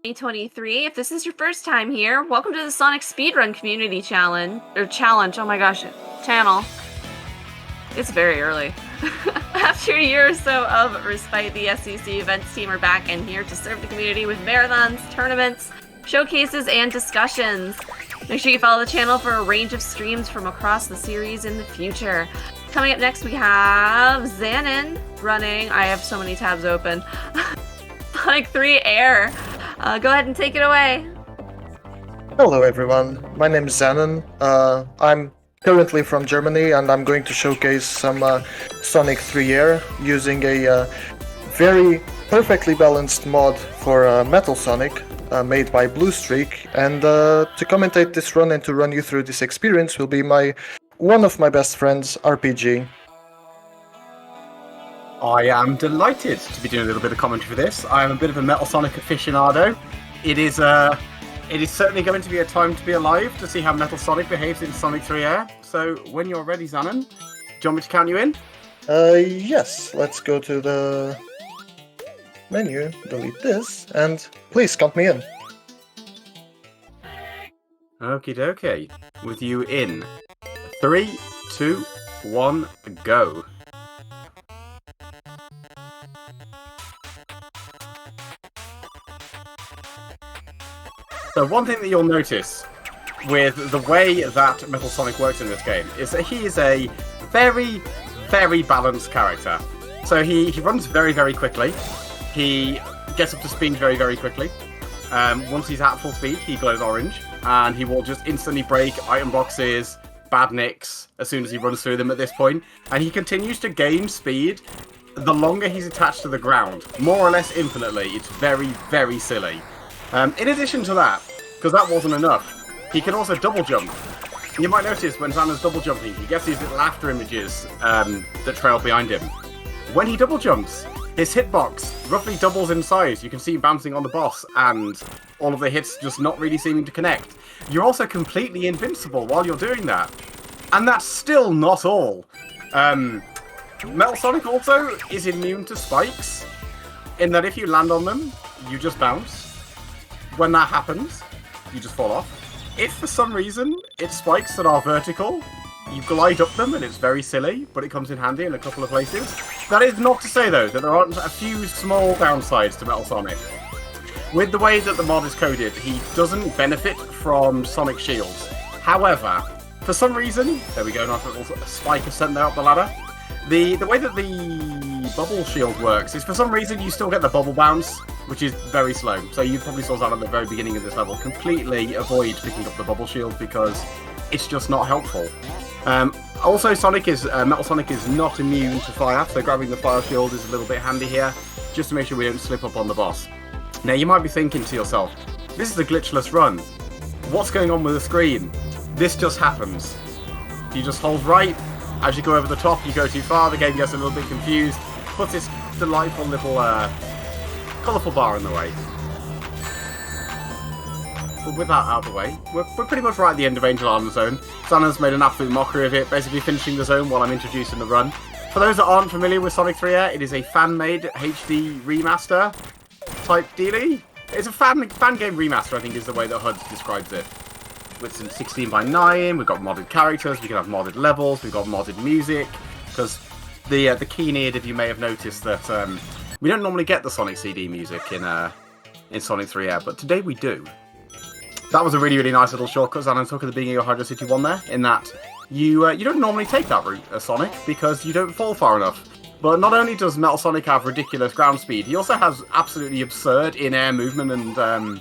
2023. If this is your first time here, welcome to the Sonic Speedrun Community Challenge. Oh my gosh, channel. It's very early. After a year or so of respite, the SEC events team are back and here to serve the community with marathons, tournaments, showcases, and discussions. Make sure you follow the channel for a range of streams from across the series in the future. Coming up next, we have Xanon running. I have so many tabs open. Sonic 3 Air. Go ahead and take it away. Hello everyone, my name is Xanon. I'm currently from Germany and I'm going to showcase some Sonic 3 Air using a very perfectly balanced mod for Metal Sonic made by Blue Streak. And to commentate this run and to run you through this experience will be one of my best friends, RPG. I am delighted to be doing a little bit of commentary for this. I am a bit of a Metal Sonic aficionado. It is certainly going to be a time to be alive to see how Metal Sonic behaves in Sonic 3 Air. So when you're ready, Xanon, do you want me to count you in? Yes, let's go to the menu, delete this, and please count me in. Okie dokie. With you in 3, 2, 1, go. So one thing that you'll notice with the way that Metal Sonic works in this game is that he is a very, very balanced character. So he runs very, very quickly. He gets up to speed very, very quickly. Once he's at full speed, he glows orange, and he will just instantly break item boxes, badniks, as soon as he runs through them at this point. And he continues to gain speed the longer he's attached to the ground, more or less infinitely. It's very, very silly. In addition to that, because that wasn't enough, he can also double jump. You might notice when Xanon's double jumping, he gets these little after images that trail behind him. When he double jumps, his hitbox roughly doubles in size. You can see him bouncing on the boss, and all of the hits just not really seeming to connect. You're also completely invincible while you're doing that. And that's still not all. Metal Sonic also is immune to spikes, in that if you land on them, you just bounce. When that happens, you just fall off. If for some reason it's spikes that are vertical, you glide up them and it's very silly, but it comes in handy in a couple of places. That is not to say, though, that there aren't a few small downsides to Metal Sonic. With the way that the mod is coded, he doesn't benefit from Sonic shields. However, for some reason, there we go, nice little spike ascent there up the ladder. The way that the bubble shield works is for some reason you still get the bubble bounce, which is very slow. So you probably saw that at the very beginning of this level. Completely avoid picking up the bubble shield because it's just not helpful. Also, Metal Sonic is not immune to fire, so grabbing the fire shield is a little bit handy here, just to make sure we don't slip up on the boss. Now you might be thinking to yourself, this is a glitchless run. What's going on with the screen? This just happens. You just hold right. As you go over the top, you go too far, the game gets a little bit confused, puts this delightful little colourful bar in the way. But with that out of the way, we're pretty much right at the end of Angel Island Zone. Xanon's made an absolute mockery of it, basically finishing the zone while I'm introducing the run. For those that aren't familiar with Sonic 3 Air, it is a fan-made HD remaster type dealie. It's a fan game remaster, I think is the way that HUD describes it. With some 16:9, we've got modded characters, we can have modded levels, we've got modded music, because the keen-eared of you may have noticed that we don't normally get the Sonic CD music in Sonic 3 Air, but today we do. That was a really, really nice little shortcut, and I took at the beginning of Hydro City 1 there, in that you don't normally take that route as Sonic, because you don't fall far enough. But not only does Metal Sonic have ridiculous ground speed, he also has absolutely absurd in-air movement and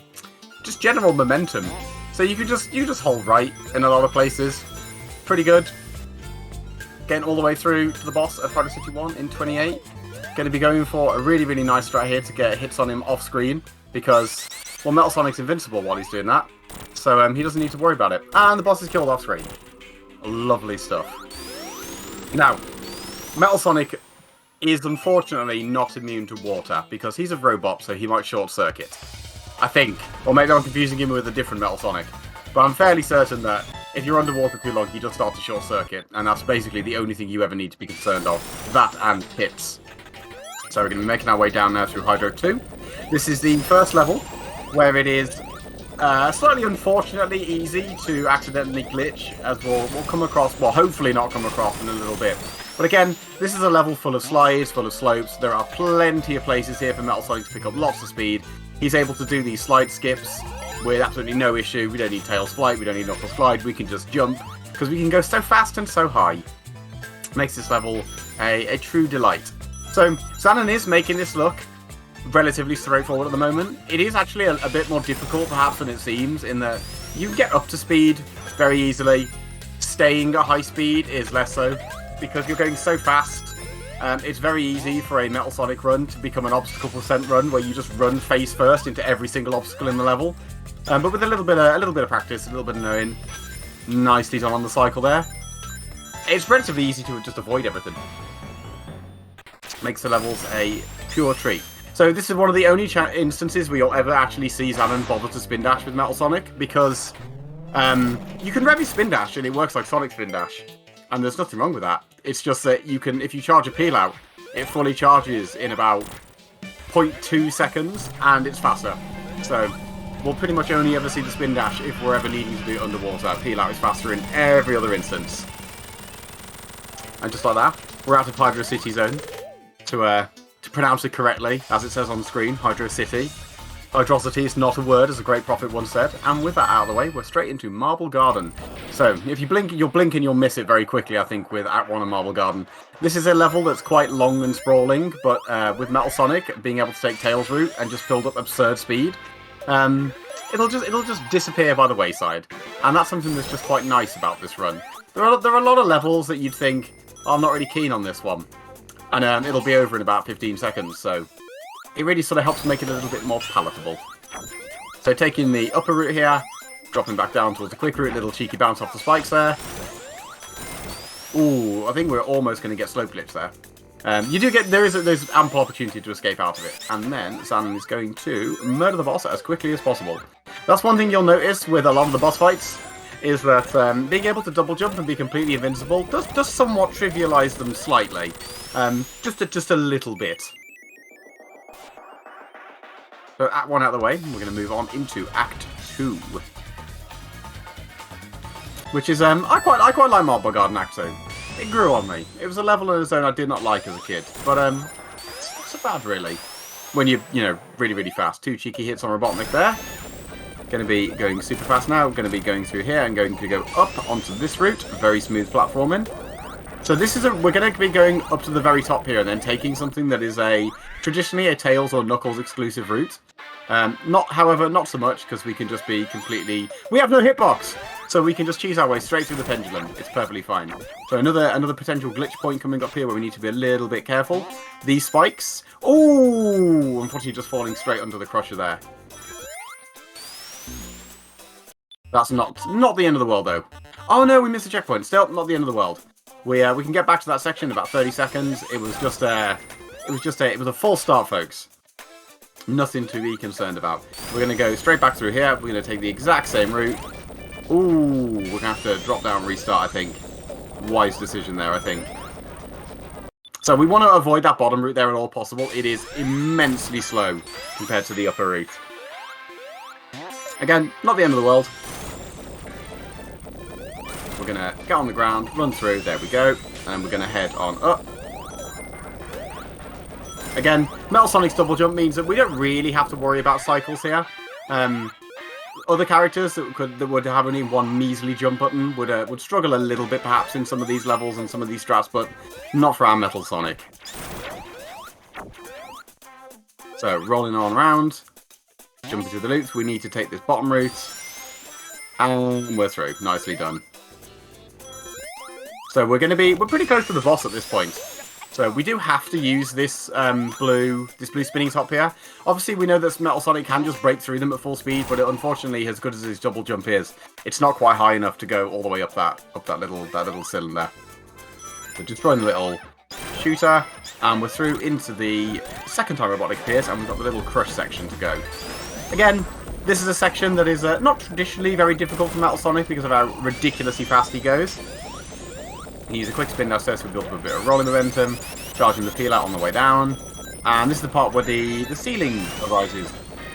just general momentum. So you just hold right in a lot of places. Pretty good. Getting all the way through to the boss of Hydro City 1 in 28. Going to be going for a really, really nice strat here to get hits on him off screen, because, well, Metal Sonic's invincible while he's doing that. So he doesn't need to worry about it. And the boss is killed off screen. Lovely stuff. Now, Metal Sonic is unfortunately not immune to water, because he's a robot, so he might short circuit. I think. Or maybe I'm confusing him with a different Metal Sonic. But I'm fairly certain that if you're underwater too long, you just start to short circuit. And that's basically the only thing you ever need to be concerned of. That and hits. So we're going to be making our way down now through Hydro 2. This is the first level where it is slightly unfortunately easy to accidentally glitch, as we'll come across, well, hopefully not come across in a little bit. But again, this is a level full of slides, full of slopes. There are plenty of places here for Metal Sonic to pick up lots of speed. He's able to do these slide skips with absolutely no issue. We don't need Tails Flight, we don't need Knuckles Glide, we can just jump, because we can go so fast and so high. Makes this level a true delight. So, Xanon is making this look relatively straightforward at the moment. It is actually a bit more difficult perhaps than it seems, in that you can get up to speed very easily. Staying at high speed is less so, because you're going so fast. It's very easy for a Metal Sonic run to become an obstacle percent run, where you just run face first into every single obstacle in the level. But with a little bit of practice, a little bit of knowing, nicely done on the cycle there. It's relatively easy to just avoid everything. Makes the levels a pure treat. So this is one of the only instances where you'll ever actually see Xanon bother to spin dash with Metal Sonic, because you can rev spin dash and it works like Sonic spin dash, and there's nothing wrong with that. It's just that you can, if you charge a peel out, it fully charges in about 0.2 seconds, and it's faster. So we'll pretty much only ever see the spin dash if we're ever needing to do it underwater. Peel out is faster in every other instance. And just like that, we're out of Hydro City Zone. To pronounce it correctly, as it says on the screen, Hydro City. Hydrosity is not a word, as a great prophet once said. And with that out of the way, we're straight into Marble Garden. So, if you blink, you'll blink and you'll miss it very quickly, I think, with Act 1 of Marble Garden. This is a level that's quite long and sprawling, but with Metal Sonic being able to take Tails' route and just build up absurd speed, it'll just disappear by the wayside. And that's something that's just quite nice about this run. There are a lot of levels that you'd think, oh, I'm not really keen on this one. And it'll be over in about 15 seconds, so it really sort of helps make it a little bit more palatable. So taking the upper route here, dropping back down towards the quick route, little cheeky bounce off the spikes there. Ooh, I think we're almost going to get slope glitch there. You do get, there's ample opportunity to escape out of it. And then Xanon is going to murder the boss as quickly as possible. That's one thing you'll notice with a lot of the boss fights, is that being able to double jump and be completely invincible does somewhat trivialise them slightly. Just a little bit. So Act 1 out of the way, we're going to move on into Act 2. Which is, I quite like Marble Garden Act 2. It grew on me. It was a level in its own I did not like as a kid, but it's not so bad really. When you know, really, really fast. 2 cheeky hits on Robotnik there. Going to be going super fast now. Going to be going through here and going to go up onto this route. Very smooth platforming. So this is we're going to be going up to the very top here and then taking something that is traditionally a Tails or Knuckles exclusive route. However, not so much, because we can just be completely... We have no hitbox! So we can just cheese our way straight through the pendulum. It's perfectly fine. So another potential glitch point coming up here where we need to be a little bit careful. These spikes. Ooh! Unfortunately just falling straight under the crusher there. That's not the end of the world, though. Oh no, we missed a checkpoint. Still, not the end of the world. We can get back to that section in about 30 seconds. It was a false start, folks. Nothing to be concerned about. We're going to go straight back through here. We're going to take the exact same route. Ooh, we're going to have to drop down and restart, I think. Wise decision there, I think. So we want to avoid that bottom route there at all possible. It is immensely slow compared to the upper route. Again, not the end of the world. We're going to get on the ground, run through, there we go, and we're going to head on up. Again, Metal Sonic's double jump means that we don't really have to worry about cycles here. Other characters that would have only one measly jump button would struggle a little bit perhaps in some of these levels and some of these strats, but not for our Metal Sonic. So, rolling on around, jumping through the loops, we need to take this bottom route, and we're through. Nicely done. So we're pretty close to the boss at this point. So we do have to use this blue spinning top here. Obviously we know that Metal Sonic can just break through them at full speed, but unfortunately, as good as his double jump is, it's not quite high enough to go all the way up that little cylinder. So destroying the little shooter, and we're through into the second time Robotnik appears, and we've got the little crush section to go. Again, this is a section that is not traditionally very difficult for Metal Sonic because of how ridiculously fast he goes. He uses a quick spin downstairs to build up a bit of rolling momentum, charging the peel out on the way down. And this is the part where the ceiling arises.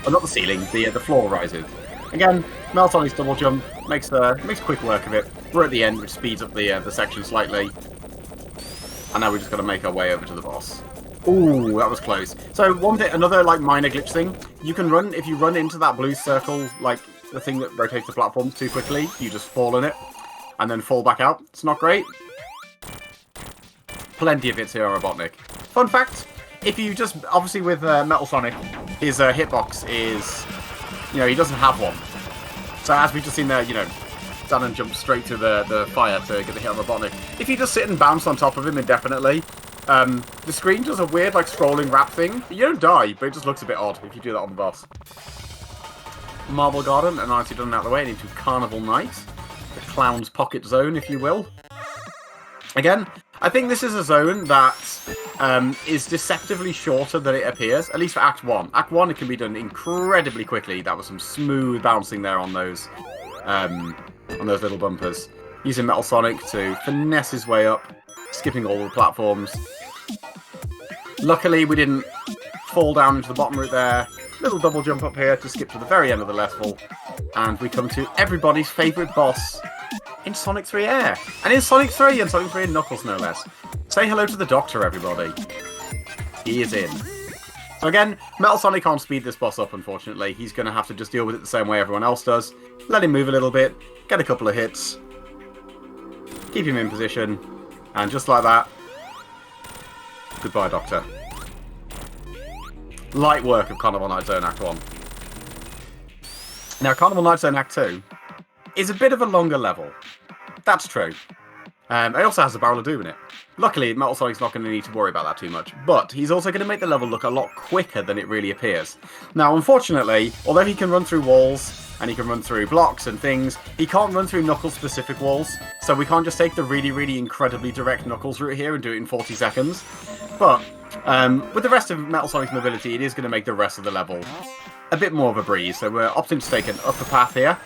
Oh, not the ceiling, the floor rises. Again, Metal Sonic's double jump makes quick work of it. We're at the end, which speeds up the section slightly. And now we just got to make our way over to the boss. Ooh, that was close. So another like minor glitch thing. You can run if you run into that blue circle, like the thing that rotates the platforms too quickly. You just fall in it and then fall back out. It's not great. Plenty of hits here on Robotnik. Fun fact: if you just obviously with Metal Sonic, his hitbox is, he doesn't have one. So as we've just seen there, Zanon jumps straight to the fire to get the hit on Robotnik. If you just sit and bounce on top of him indefinitely. The screen does a weird, like, scrolling wrap thing. You don't die, but it just looks a bit odd if you do that on the boss. Marble Garden, and nicely done out of the way, and into Carnival Night. The Clown's Pocket Zone, if you will. Again, I think this is a zone that is deceptively shorter than it appears, at least for Act 1. Act 1, it can be done incredibly quickly. That was some smooth bouncing there on those little bumpers. Using Metal Sonic to finesse his way up, skipping all the platforms. Luckily, we didn't fall down into the bottom route there. Little double jump up here to skip to the very end of the level. And we come to everybody's favourite boss in Sonic 3 Air. And in Sonic 3, and Sonic 3 and Knuckles no less. Say hello to the Doctor, everybody. He is in. So again, Metal Sonic can't speed this boss up, unfortunately. He's going to have to just deal with it the same way everyone else does. Let him move a little bit, get a couple of hits, keep him in position, and just like that, goodbye, Doctor. Light work of Carnival Night Zone Act 1. Now, Carnival Night Zone Act 2 is a bit of a longer level. That's true. It also has a Barrel of Doom in it. Luckily, Metal Sonic's not going to need to worry about that too much, but he's also going to make the level look a lot quicker than it really appears. Now, unfortunately, although he can run through walls, and he can run through blocks and things, he can't run through Knuckles-specific walls, so we can't just take the really, really incredibly direct Knuckles route here and do it in 40 seconds. But, with the rest of Metal Sonic's mobility, it is going to make the rest of the level a bit more of a breeze, so we're opting to take an upper path here,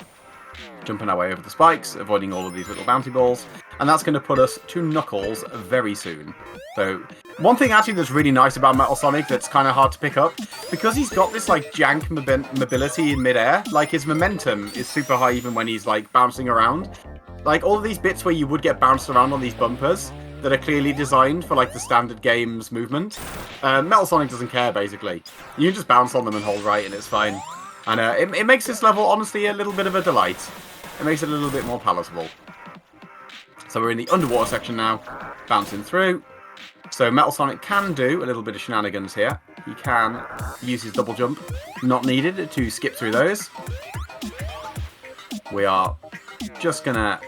jumping our way over the spikes, avoiding all of these little bouncy balls, and that's going to put us to Knuckles very soon. So, one thing actually that's really nice about Metal Sonic that's kind of hard to pick up, because he's got this like jank mobility in midair, like his momentum is super high even when he's like bouncing around. Like all of these bits where you would get bounced around on these bumpers that are clearly designed for like the standard game's movement, Metal Sonic doesn't care basically. You can just bounce on them and hold right and it's fine. And it makes this level honestly a little bit of a delight. It makes it a little bit more palatable. So we're in the underwater section now, bouncing through. So Metal Sonic can do a little bit of shenanigans here. He can use his double jump, not needed, to skip through those. We are just going to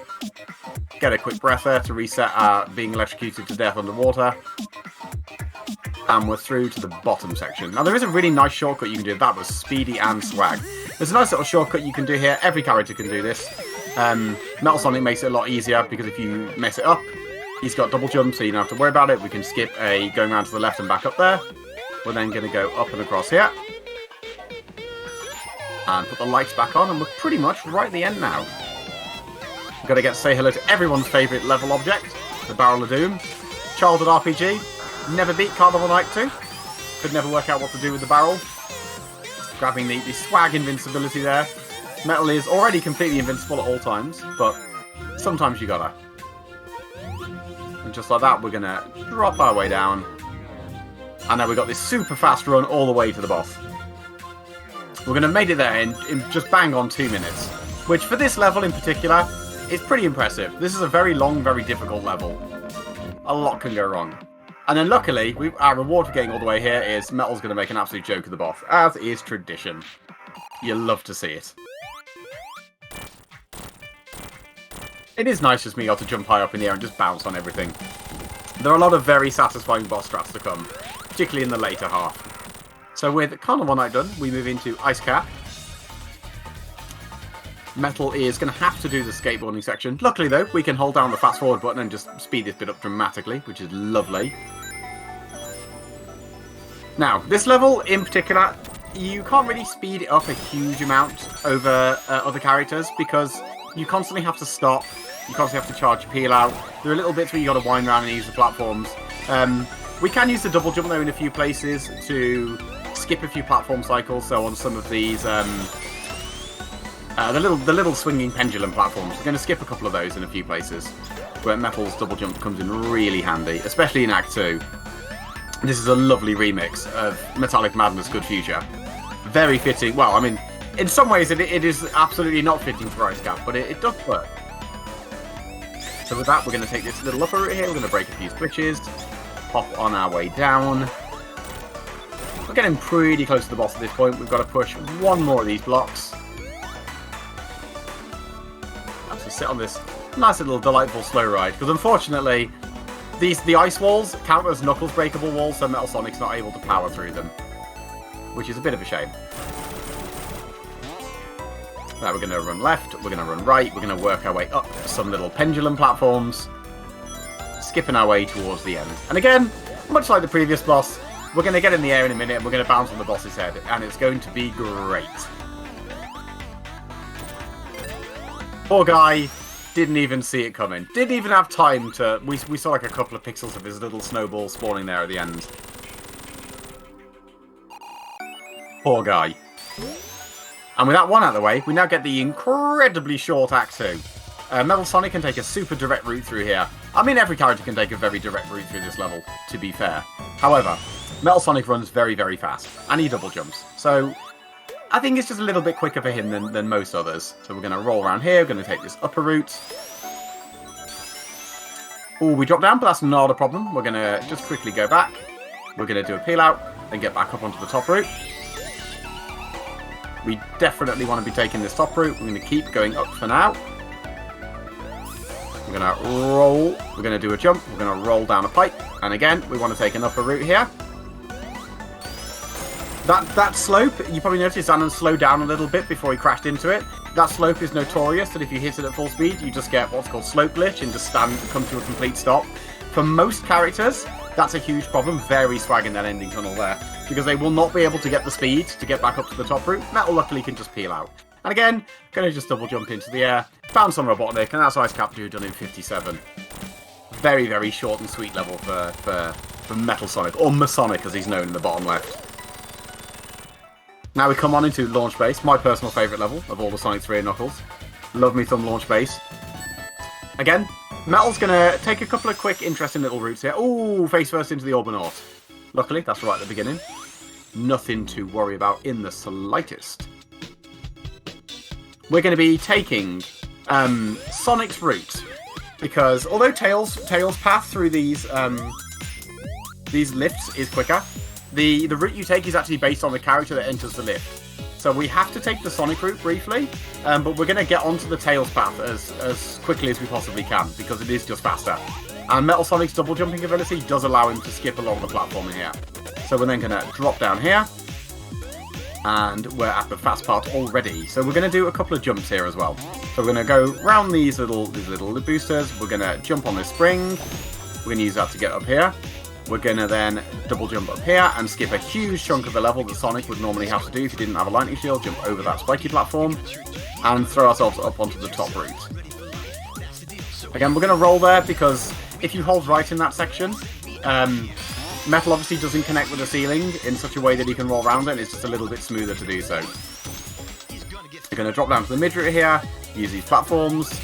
get a quick breath there to reset our being electrocuted to death underwater. And we're through to the bottom section. Now there is a really nice shortcut you can do. That was speedy and swag. There's a nice little shortcut you can do here. Every character can do this. Metal Sonic makes it a lot easier because if you mess it up, he's got double jump, so you don't have to worry about it. We can skip going around to the left and back up there. We're then going to go up and across here. And put the lights back on, and we're pretty much right at the end now. We've got to get to say hello to everyone's favourite level object, the Barrel of Doom. Childhood RPG. Never beat Carnival Night 2. Could never work out what to do with the barrel. Grabbing the swag invincibility there. Metal is already completely invincible at all times, but sometimes you gotta. And just like that, we're gonna drop our way down. And now we've got this super fast run all the way to the boss. We're gonna make it there in just bang on 2 minutes. Which, for this level in particular, is pretty impressive. This is a very long, very difficult level. A lot can go wrong. And then luckily, our reward for getting all the way here is Metal's going to make an absolute joke of the boss, as is tradition. You love to see it. It is nice just being able to jump high up in the air and just bounce on everything. There are a lot of very satisfying boss strats to come, particularly in the later half. So with Carnival Night done, we move into Ice Cap. Metal is going to have to do the skateboarding section. Luckily though, we can hold down the fast forward button and just speed this bit up dramatically, which is lovely. Now, this level in particular, you can't really speed it up a huge amount over other characters because you constantly have to stop, you constantly have to charge your peel out. There are little bits where you got to wind around and use the platforms. We can use the double jump though in a few places to skip a few platform cycles. So on some of these, the little swinging pendulum platforms, we're going to skip a couple of those in a few places where Metal's double jump comes in really handy, especially in Act 2. This is a lovely remix of Metallic Madness Good Future. Very fitting. Well, I mean, in some ways it is absolutely not fitting for Ice Cap, but it does work. So with that, we're going to take this little upper route here. We're going to break a few switches, pop on our way down. We're getting pretty close to the boss at this point. We've got to push one more of these blocks. Have to sit on this nice little delightful slow ride, because unfortunately, the ice walls count as Knuckles breakable walls, so Metal Sonic's not able to power through them, which is a bit of a shame. Now we're going to run left, we're going to run right, we're going to work our way up some little pendulum platforms, skipping our way towards the end. And again, much like the previous boss, we're going to get in the air in a minute and we're going to bounce on the boss's head, and it's going to be great. Poor guy didn't even see it coming. Didn't even have time to... We saw like a couple of pixels of his little snowball spawning there at the end. Poor guy. And with that one out of the way, we now get the incredibly short Act 2. Metal Sonic can take a super direct route through here. I mean, every character can take a very direct route through this level, to be fair. However, Metal Sonic runs very, very fast, and he double jumps. So, I think it's just a little bit quicker for him than most others. So we're going to roll around here, we're going to take this upper route. Oh, we drop down, but that's not a problem. We're going to just quickly go back. We're going to do a peel out, and get back up onto the top route. We definitely want to be taking this top route. We're going to keep going up for now. We're going to roll. We're going to do a jump. We're going to roll down a pipe. And again, we want to take an upper route here. That slope, you probably noticed Zanon slowed down a little bit before he crashed into it. That slope is notorious that if you hit it at full speed, you just get what's called slope glitch and just come to a complete stop. For most characters, that's a huge problem. Very swag in that ending tunnel there, because they will not be able to get the speed to get back up to the top route. Metal luckily can just peel out. And again, going to just double jump into the air, bounce on Robotnik, and that's Ice Cap Dude done in 57. Very, very short and sweet level for Metal Sonic, or Masonic as he's known in the bottom left. Now we come on into Launch Base, my personal favourite level of all the Sonic 3 and Knuckles. Love me some Launch Base. Again, Metal's going to take a couple of quick, interesting little routes here. Ooh, face first into the Orbanaut. Luckily, that's right at the beginning. Nothing to worry about in the slightest. We're going to be taking Sonic's route, because although Tails' path through these lifts is quicker, the route you take is actually based on the character that enters the lift. So we have to take the Sonic route briefly, but we're going to get onto the Tails path as quickly as we possibly can, because it is just faster. And Metal Sonic's double jumping ability does allow him to skip along the platform here. So we're then going to drop down here, and we're at the fast part already. So we're going to do a couple of jumps here as well. So we're going to go round these little boosters. We're going to jump on this spring. We're going to use that to get up here. We're going to then double jump up here and skip a huge chunk of the level that Sonic would normally have to do if he didn't have a lightning shield. Jump over that spiky platform and throw ourselves up onto the top route. Again, we're going to roll there because if you hold right in that section, Metal obviously doesn't connect with the ceiling in such a way that he can roll around it, and it's just a little bit smoother to do so. We're going to drop down to the mid-route here, use these platforms,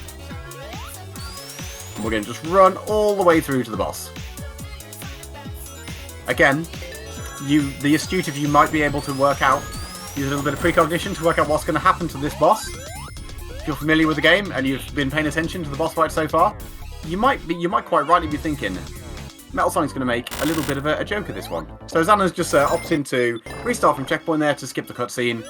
and we're going to just run all the way through to the boss. Again, the astute of you might be able to work out, use a little bit of precognition to work out what's going to happen to this boss. If you're familiar with the game and you've been paying attention to the boss fight so far, you might quite rightly be thinking, Metal Sonic's going to make a little bit of a joke of this one. So Xana's just opting to restart from checkpoint there to skip the cutscene.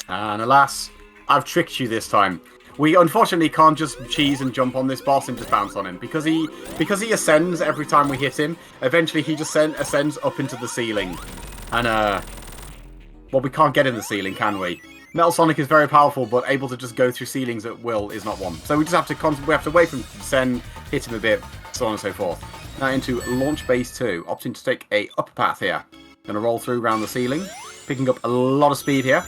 And alas, I've tricked you this time. We unfortunately can't just cheese and jump on this boss and just bounce on him. Because he ascends every time we hit him, eventually he just ascends up into the ceiling. And, well, we can't get in the ceiling, can we? Metal Sonic is very powerful, but able to just go through ceilings at will is not one. So we just have to wait for him to descend, hit him a bit, so on and so forth. Now into Launch Base 2, opting to take a upper path here. Going to roll through around the ceiling, picking up a lot of speed here.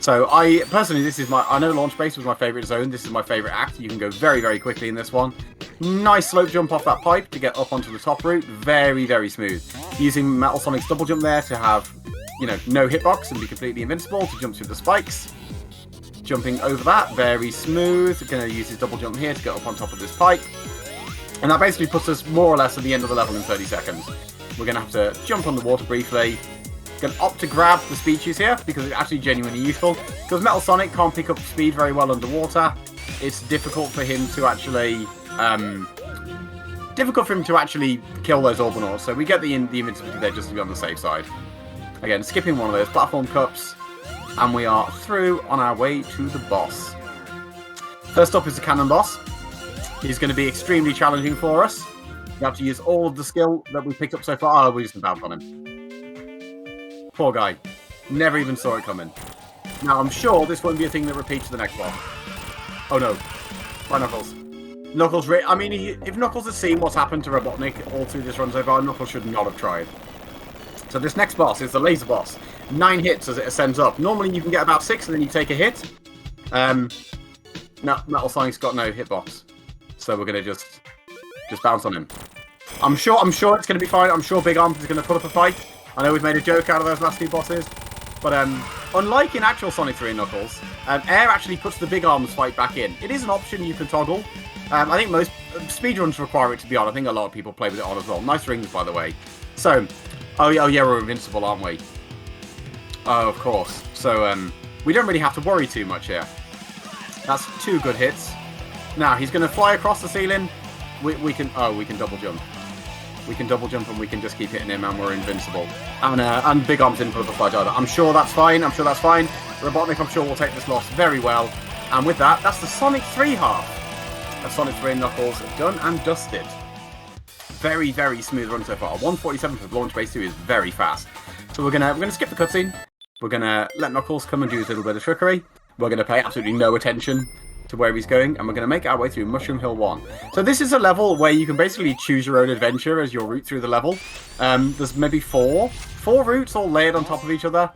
So personally, I know launch base was my favourite zone. This is my favourite act. You can go very, very quickly in this one. Nice slope jump off that pipe to get up onto the top route. Very, very smooth. Using Metal Sonic's double jump there to have, no hitbox and be completely invincible to jump through the spikes. Jumping over that, very smooth. Going to use his double jump here to get up on top of this pipe. And that basically puts us more or less at the end of the level in 30 seconds. We're going to have to jump on the water briefly. Going to opt to grab the speed shoes here because it's actually genuinely useful. Because Metal Sonic can't pick up speed very well underwater. It's difficult for him to actually kill those Orbinauts. So we get the invincibility there just to be on the safe side. Again, skipping one of those platform cups, and we are through on our way to the boss. First up is the cannon boss. He's going to be extremely challenging for us. We have to use all of the skill that we picked up so far. Oh, we just bounce on him. Poor guy. Never even saw it coming. Now, I'm sure this won't be a thing that repeats the next one. Oh no. Bye, Knuckles. Knuckles, if Knuckles has seen what's happened to Robotnik all through this run so far, Knuckles should not have tried. So this next boss is the laser boss. 9 hits as it ascends up. Normally you can get about 6 and then you take a hit. No, Metal Sonic's got no hitbox. So we're going to just bounce on him. I'm sure it's going to be fine. I'm sure Big Arms is going to put up a fight. I know we've made a joke out of those last 2 bosses, but unlike in actual Sonic 3 and Knuckles, Air actually puts the Big Arms fight back in. It is an option you can toggle. I think most speedruns require it to be on. I think a lot of people play with it on as well. Nice rings, by the way. So, oh yeah, we're invincible, aren't we? Oh, of course. So, we don't really have to worry too much here. That's 2 good hits. Now, he's going to fly across the ceiling. We can double jump. We can double jump and we can just keep hitting him and we're invincible. And Big Arms didn't put up a fight either. I'm sure that's fine. Robotnik, I'm sure, will take this loss very well. And with that, that's the Sonic 3 half of Sonic 3 and Knuckles done and dusted. Very, very smooth run so far. 147 for Launch Base 2 is very fast. So we're gonna skip the cutscene. We're gonna let Knuckles come and do his little bit of trickery. We're gonna pay absolutely no attention to where he's going, and we're going to make our way through Mushroom Hill 1. So this is a level where you can basically choose your own adventure as your route through the level. There's maybe four routes all layered on top of each other.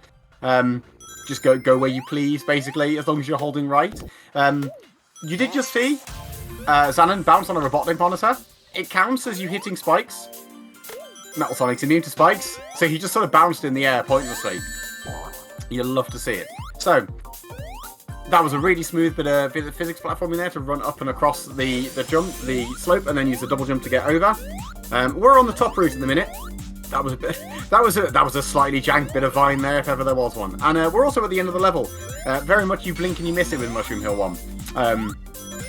Just go where you please, basically, as long as you're holding right. You did just see Xanon bounce on a Robotnik monitor. It counts as you hitting spikes. Metal Sonic's immune to spikes, so he just sort of bounced in the air pointlessly. You'll love to see it. So, that was a really smooth bit of physics platforming there to run up and across the slope, and then use the double jump to get over. We're on the top route at the minute. That was a slightly jank bit of vine there, if ever there was one. And we're also at the end of the level. Very much you blink and you miss it with Mushroom Hill 1.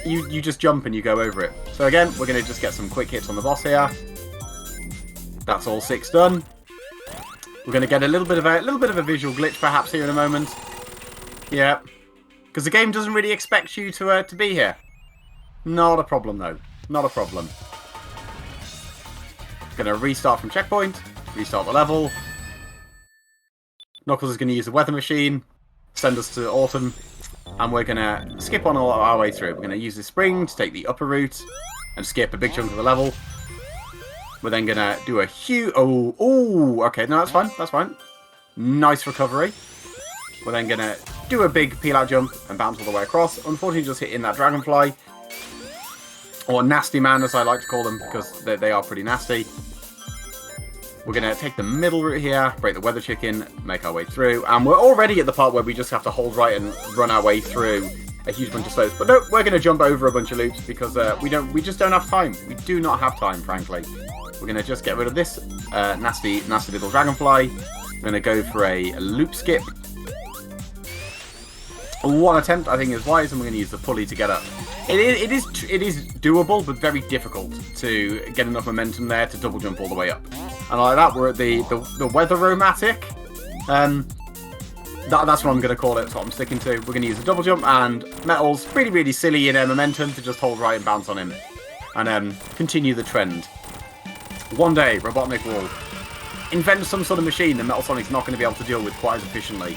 You just jump and you go over it. So again, we're going to just get some quick hits on the boss here. That's all 6 done. We're going to get a little bit of a visual glitch perhaps here in a moment. Yeah. Because the game doesn't really expect you to be here. Not a problem, though. Not a problem. Going to restart from checkpoint. Restart the level. Knuckles is going to use the weather machine. Send us to Autumn. And we're going to skip on our way through. We're going to use the spring to take the upper route. And skip a big chunk of the level. We're then going to do a huge... Oh, okay. No, that's fine. That's fine. Nice recovery. We're then going to do a big peel-out jump and bounce all the way across. Unfortunately, just hitting that dragonfly. Or nasty man, as I like to call them, because they are pretty nasty. We're going to take the middle route here, break the weather chicken, make our way through. And we're already at the part where we just have to hold right and run our way through a huge bunch of slopes. But no, we're going to jump over a bunch of loops because we just don't have time. We do not have time, frankly. We're going to just get rid of this nasty little dragonfly. We're going to go for a loop skip. One attempt, I think, is wise, and we're going to use the pulley to get up. It is doable, but very difficult to get enough momentum there to double jump all the way up. And like that, we're at the weather-romatic. That's what I'm going to call it. That's what I'm sticking to. We're going to use the double jump, and Metal's really, really silly in momentum to just hold right and bounce on him. And continue the trend. One day, Robotnik will invent some sort of machine that Metal Sonic's not going to be able to deal with quite as efficiently.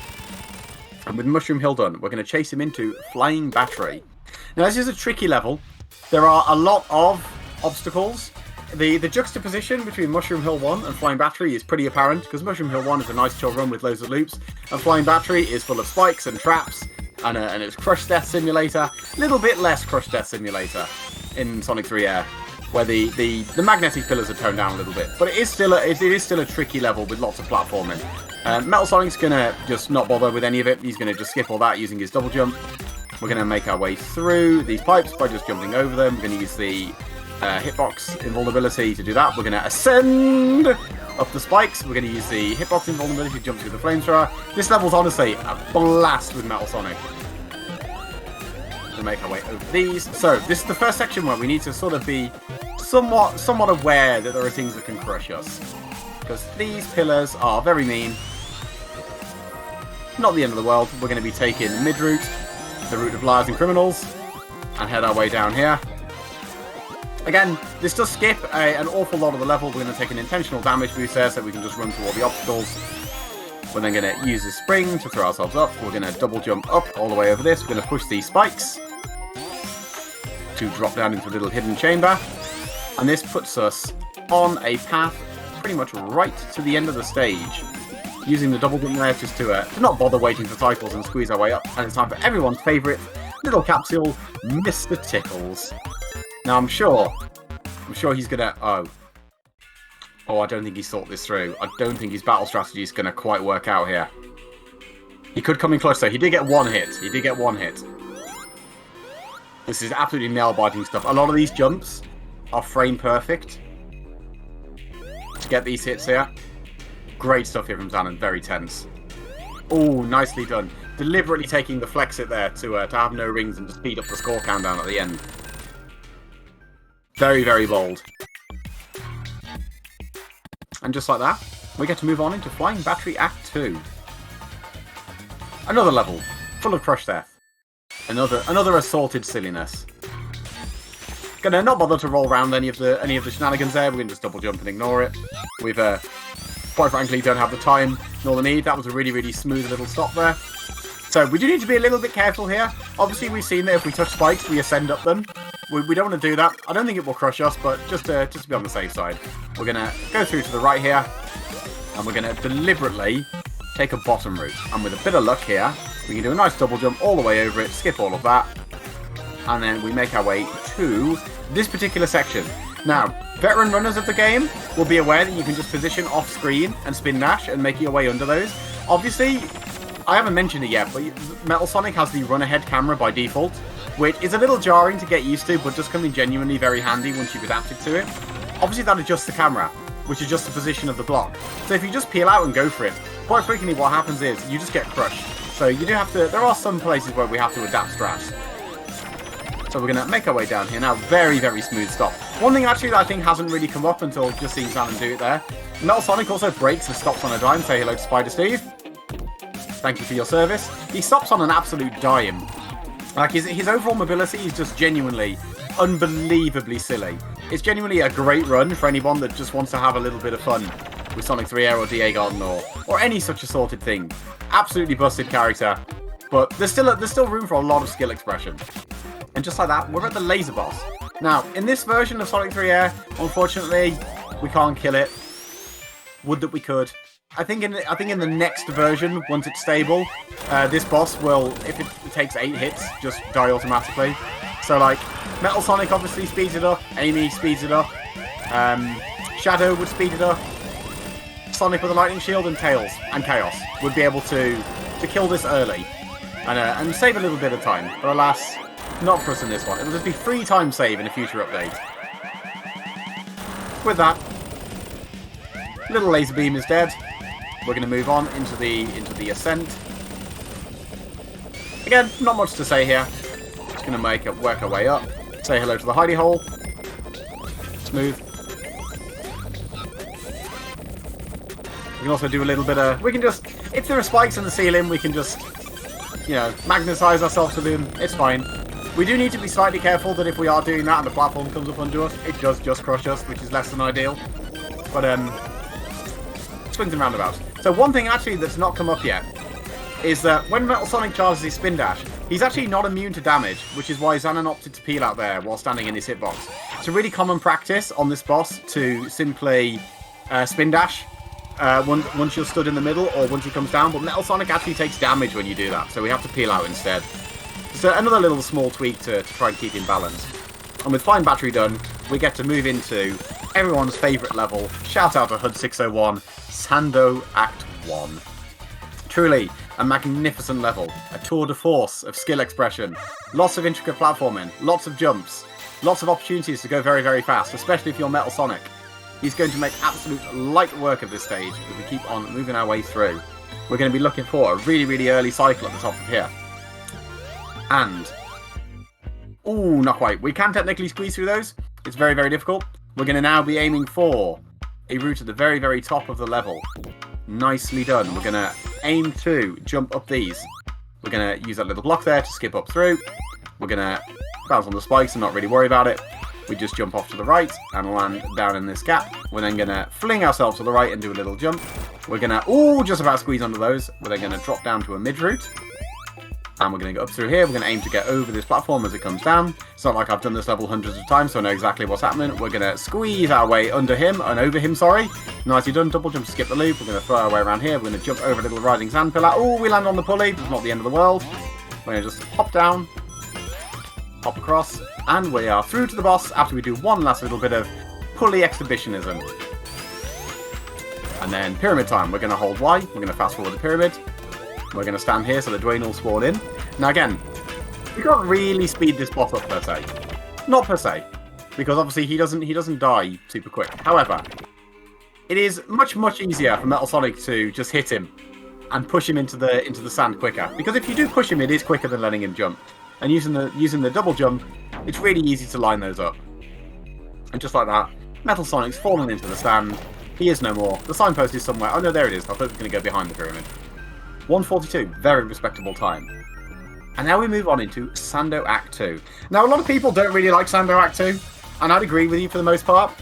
And with Mushroom Hill done, we're going to chase him into Flying Battery. Now, this is a tricky level. There are a lot of obstacles. the juxtaposition between Mushroom Hill 1 and Flying Battery is pretty apparent, because Mushroom Hill 1 is a nice chill run with loads of loops, and Flying Battery is full of spikes and traps, and it's Crush Death Simulator. A little bit less Crush Death Simulator in Sonic 3 Air, where the magnetic pillars are toned down a little bit, but it is still a tricky level with lots of platforming. Metal Sonic's gonna just not bother with any of it. He's gonna just skip all that using his double jump. We're gonna make our way through these pipes by just jumping over them. We're gonna use the hitbox invulnerability to do that. We're gonna ascend up the spikes. We're gonna use the hitbox invulnerability to jump through the flamethrower. This level's honestly a blast with Metal Sonic. We'll make our way over these. So this is the first section where we need to sort of be somewhat aware that there are things that can crush us, because these pillars are very mean. Not the end of the world. We're going to be taking mid-route, the route of liars and criminals, and head our way down here. Again, this does skip an awful lot of the level. We're going to take an intentional damage boost there so we can just run through all the obstacles. We're then going to use the spring to throw ourselves up. We're going to double jump up all the way over this. We're going to push these spikes to drop down into a little hidden chamber. And this puts us on a path pretty much right to the end of the stage, using the double jump there just to not bother waiting for cycles and squeeze our way up. And it's time for everyone's favourite little capsule, Mr. Tickles. Now I'm sure he's gonna I don't think he's thought this through. I don't think his battle strategy is gonna quite work out here. He could come in close though. He did get one hit. This is absolutely nail-biting stuff. A lot of these jumps are frame perfect to get these hits here. Great stuff here from Zanon, very tense. Oh, nicely done. Deliberately taking the flex hit there to have no rings and to speed up the score countdown at the end. Very, very bold. And just like that, we get to move on into Flying Battery Act 2. Another level, full of Crush Death. Another assorted silliness. Gonna not bother to roll around any of the shenanigans there. We're gonna just double jump and ignore it. We've quite frankly don't have the time nor the need. That was a really, really smooth little stop there. So we do need to be a little bit careful here. Obviously we've seen that if we touch spikes we ascend up them. We don't want to do that. I don't think it will crush us, but just to be on the safe side, we're gonna go through to the right here, and we're gonna deliberately take a bottom route. And with a bit of luck here, we can do a nice double jump all the way over it, skip all of that, and then we make our way to this particular section. Now, veteran runners of the game will be aware that you can just position off screen and spin dash and make your way under those. Obviously, I haven't mentioned it yet, but Metal Sonic has the run ahead camera by default, which is a little jarring to get used to, but does come in genuinely very handy once you've adapted to it. Obviously that adjusts the camera, which adjusts the position of the block. So if you just peel out and go for it, quite frequently what happens is you just get crushed. So you do have to, there are some places where we have to adapt strats. So we're going to make our way down here now. Very, very smooth stop. One thing actually that I think hasn't really come up until just seeing Zanon do it there. Metal Sonic also breaks and stops on a dime. Say hello to Spider Steve. Thank you for your service. He stops on an absolute dime. Like, his overall mobility is just genuinely, unbelievably silly. It's genuinely a great run for anyone that just wants to have a little bit of fun with Sonic 3 Air or DA Garden or any such assorted thing. Absolutely busted character, but there's still room for a lot of skill expression. And just like that, we're at the laser boss. Now, in this version of Sonic 3 Air, unfortunately, we can't kill it. Would that we could. I think in the next version, once it's stable, this boss will, if it takes 8 hits, just die automatically. So like, Metal Sonic obviously speeds it up, Amy speeds it up, Shadow would speed it up, Sonic with a lightning shield, and Tails and Chaos would be able to kill this early and save a little bit of time. But alas, not for us in this one. It'll just be 3 times save in a future update. With that, little laser beam is dead. We're going to move on into the ascent. Again, not much to say here. Just going to work our way up. Say hello to the hidey hole. Smooth. We can also do a little bit of... We can just... If there are spikes in the ceiling, we can just, you know, magnetize ourselves to them. It's fine. We do need to be slightly careful that if we are doing that and the platform comes up under us, it does just crush us, which is less than ideal. But, swings and roundabouts. So one thing actually that's not come up yet is that when Metal Sonic charges his spin dash, He's actually not immune to damage, which is why Xanon opted to peel out there while standing in his hitbox. It's a really common practice on this boss to simply spin dash once you're stood in the middle or once he comes down, but Metal Sonic actually takes damage when you do that, so we have to peel out instead. So another little small tweak to try and keep him balanced. And with Fine Battery done, we get to move into everyone's favourite level. Shout out to HUD601, Sando Act 1. Truly a magnificent level, a tour de force of skill expression, lots of intricate platforming, lots of jumps, lots of opportunities to go very, very fast, especially if you're Metal Sonic. He's going to make absolute light work of this stage as we keep on moving our way through. We're going to be looking for a really, really early cycle at the top of here. And... ooh, not quite. We can technically squeeze through those. It's very, very difficult. We're going to now be aiming for a route at the very, very top of the level. Nicely done. We're going to aim to jump up these. We're going to use that little block there to skip up through. We're going to bounce on the spikes and not really worry about it. We just jump off to the right and land down in this gap. We're then going to fling ourselves to the right and do a little jump. We're going to, ooh, just about squeeze under those. We're then going to drop down to a mid route. And we're going to go up through here. We're going to aim to get over this platform as it comes down. It's not like I've done this level hundreds of times, so I know exactly what's happening. We're going to squeeze our way under him, and over him, sorry. Nicely done. Double jump to skip the loop. We're going to throw our way around here. We're going to jump over a little rising sand pillar. Oh, we land on the pulley. It's not the end of the world. We're going to just hop down, hop across, and we are through to the boss after we do one last little bit of pulley exhibitionism. And then pyramid time. We're going to hold Y. We're going to fast forward the pyramid. We're going to stand here so the Dwayne will spawn in. Now again, we can't really speed this boss up per se. Not per se. Because obviously he doesn't die super quick. However, it is much, much easier for Metal Sonic to just hit him and push him into the sand quicker. Because if you do push him, it is quicker than letting him jump. And using the double jump, it's really easy to line those up. And just like that, Metal Sonic's fallen into the sand. He is no more. The signpost is somewhere. Oh no, there it is. I thought it was going to go behind the pyramid. 1:42, very respectable time. And now we move on into Sando Act 2. Now, a lot of people don't really like Sando Act 2, and I'd agree with you for the most part.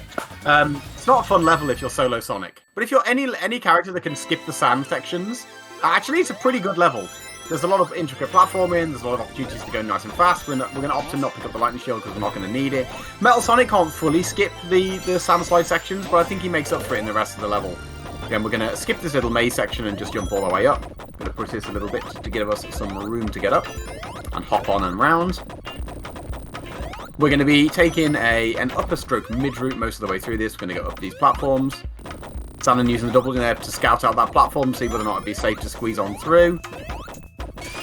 It's not a fun level if you're solo Sonic, but if you're any character that can skip the sand sections, actually it's a pretty good level. There's a lot of intricate platforming, there's a lot of opportunities to go nice and fast. We're going to opt to not pick up the lightning shield because we're not going to need it. Metal Sonic can't fully skip the sand slide sections, but I think he makes up for it in the rest of the level. Again, we're going to skip this little maze section and just jump all the way up. Going to push this a little bit to give us some room to get up and hop on and round. We're going to be taking an upper stroke mid route most of the way through this. We're going to go up these platforms. Xanon using the double in there to scout out that platform, see whether or not it'd be safe to squeeze on through.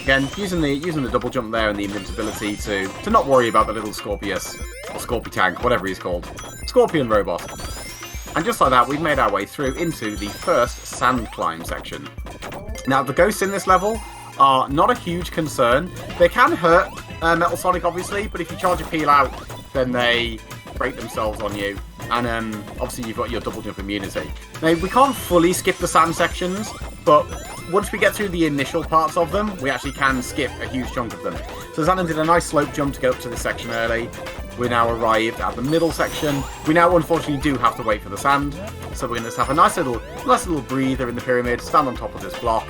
Again, using the double jump there and the invincibility to not worry about the little Scorpius or Scorpitank, whatever he's called, Scorpion robot. And just like that, we've made our way through into the first sand climb section. Now, the ghosts in this level are not a huge concern. They can hurt Metal Sonic, obviously, but if you charge a peel out, then they break themselves on you. And obviously, you've got your double jump immunity. Now, we can't fully skip the sand sections, but once we get through the initial parts of them, we actually can skip a huge chunk of them. So Xanon did a nice slope jump to get up to this section early. We now arrived at the middle section. We now unfortunately do have to wait for the sand. So we're going to just have a nice little breather in the pyramid, stand on top of this block.